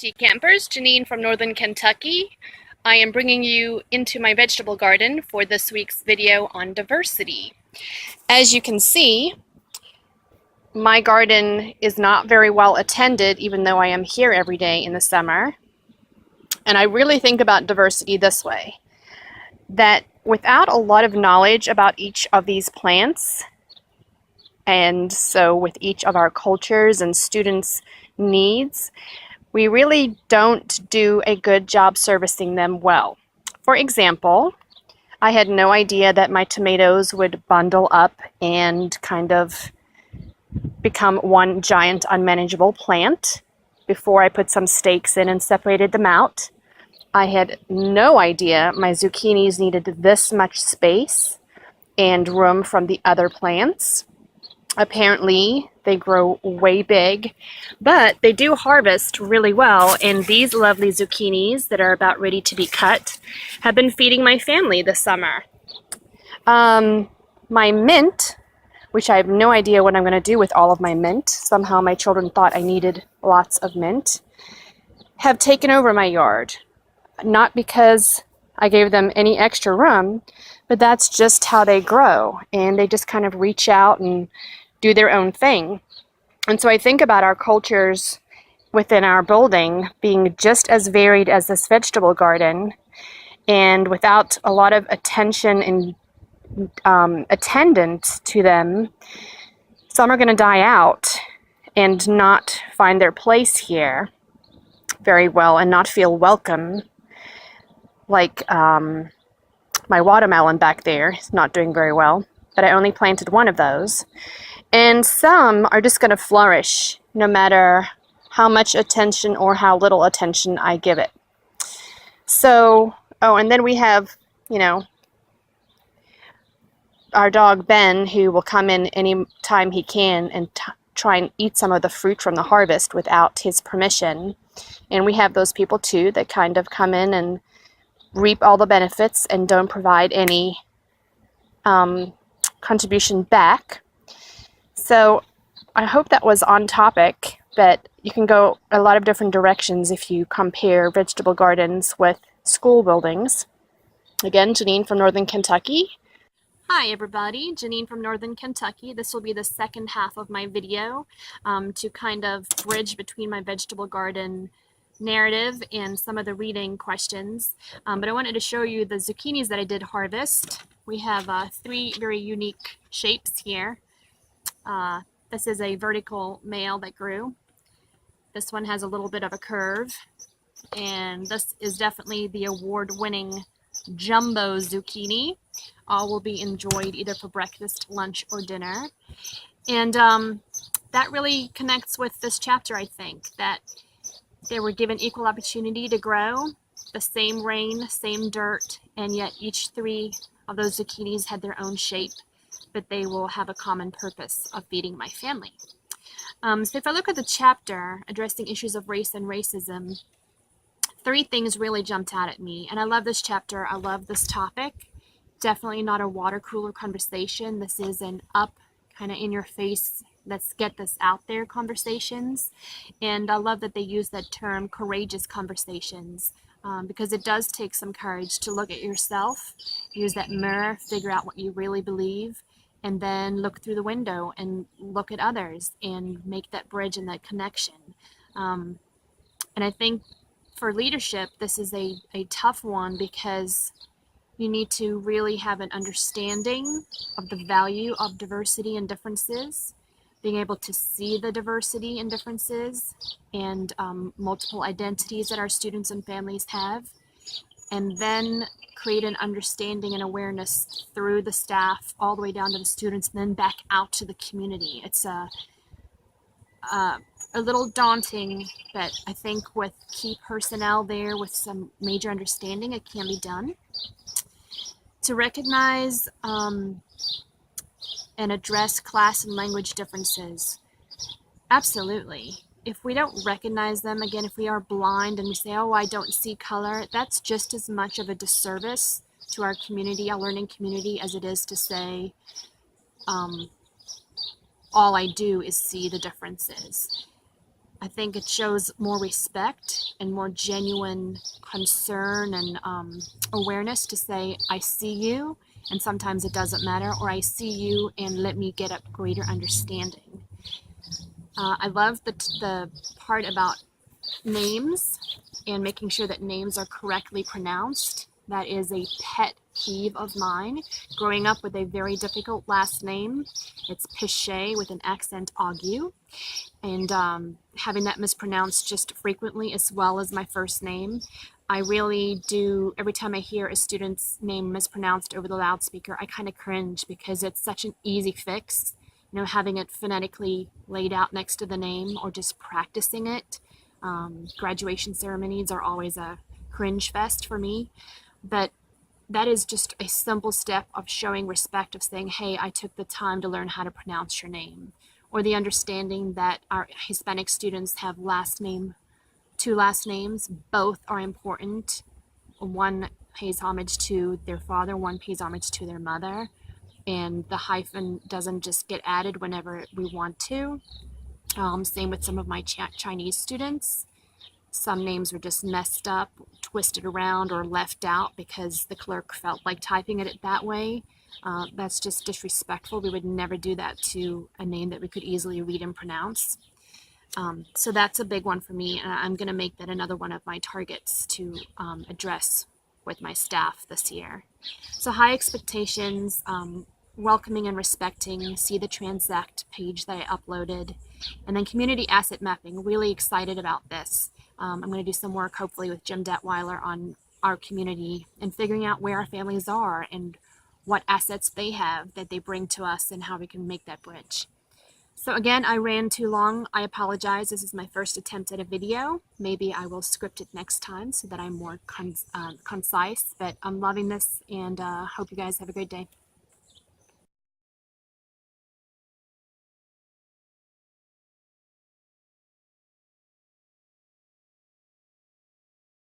BFT campers, Janine from Northern Kentucky. I am bringing you into my vegetable garden for this week's video on diversity. As you can see, my garden is not very well attended, even though I am here every day in the summer. And I really think about diversity this way, that without a lot of knowledge about each of these plants, and so with each of our cultures and students' needs, we really don't do a good job servicing them well. For example, I had no idea that my tomatoes would bundle up and kind of become one giant unmanageable plant before I put some stakes in and separated them out. I had no idea my zucchinis needed this much space and room from the other plants. Apparently, they grow way big, but they do harvest really well, and these lovely zucchinis that are about ready to be cut have been feeding my family this summer. My mint, which I have no idea what I'm going to do with all of my mint, somehow my children thought I needed lots of mint, have taken over my yard. Not because I gave them any extra room, but that's just how they grow, and they just kind of reach out and do their own thing. And so I think about our cultures within our building being just as varied as this vegetable garden, and without a lot of attention and attendance to them, some are going to die out and not find their place here very well and not feel welcome. Like my watermelon back there is not doing very well, but I only planted one of those. And some are just going to flourish no matter how much attention or how little attention I give it. So, and then we have, our dog Ben, who will come in any time he can and try and eat some of the fruit from the harvest without his permission. And we have those people too that kind of come in and reap all the benefits and don't provide any contribution back. So I hope that was on topic, but you can go a lot of different directions if you compare vegetable gardens with school buildings. Again, Janine from Northern Kentucky. Hi everybody, Janine from Northern Kentucky. This will be the second half of my video to kind of bridge between my vegetable garden narrative and some of the reading questions. But I wanted to show you the zucchinis that I did harvest. We have three very unique shapes here. This is a vertical male that grew. This one has a little bit of a curve. And this is definitely the award-winning jumbo zucchini. All will be enjoyed either for breakfast, lunch, or dinner. And that really connects with this chapter, I think, that they were given equal opportunity to grow, the same rain, same dirt, and yet each three of those zucchinis had their own shape, but they will have a common purpose of feeding my family. So if I look at the chapter addressing issues of race and racism, three things really jumped out at me. And I love this chapter. I love this topic. Definitely not a water cooler conversation. This is an up, kind of in your face, let's get this out there conversations. And I love that they use that term, courageous conversations, because it does take some courage to look at yourself, use that mirror, figure out what you really believe, and then look through the window and look at others and make that bridge and that connection. And I think for leadership, this is a tough one because you need to really have an understanding of the value of diversity and differences, being able to see the diversity and differences and multiple identities that our students and families have, and then create an understanding and awareness through the staff all the way down to the students and then back out to the community. It's a little daunting, but I think with key personnel there with some major understanding, it can be done. To recognize and address class and language differences. Absolutely. If we don't recognize them, again, if we are blind and we say, oh, I don't see color, that's just as much of a disservice to our community, our learning community, as it is to say, all I do is see the differences. I think it shows more respect and more genuine concern and awareness to say, I see you, and sometimes it doesn't matter, or I see you and let me get a greater understanding. I love the part about names and making sure that names are correctly pronounced. That is a pet peeve of mine. Growing up with a very difficult last name, it's Pichet with an accent aigu, and having that mispronounced just frequently, as well as my first name. I really do, every time I hear a student's name mispronounced over the loudspeaker, I kind of cringe because it's such an easy fix. You know, having it phonetically laid out next to the name or just practicing it. Graduation ceremonies are always a cringe fest for me, but that is just a simple step of showing respect, of saying, hey, I took the time to learn how to pronounce your name. Or the understanding that our Hispanic students have two last names. Both are important. One pays homage to their father, one pays homage to their mother. And the hyphen doesn't just get added whenever we want to. Same with some of my Chinese students. Some names were just messed up, twisted around, or left out because the clerk felt like typing it that way. That's just disrespectful. We would never do that to a name that we could easily read and pronounce. So that's a big one for me, and I'm going to make that another one of my targets to address with my staff this year. So high expectations, welcoming and respecting, see the Transact page that I uploaded, and then community asset mapping. Really excited about this. I'm going to do some work hopefully with Jim Detweiler on our community and figuring out where our families are and what assets they have that they bring to us and how we can make that bridge. So again, I ran too long. I apologize. This is my first attempt at a video. Maybe I will script it next time so that I'm more concise, but I'm loving this and hope you guys have a great day.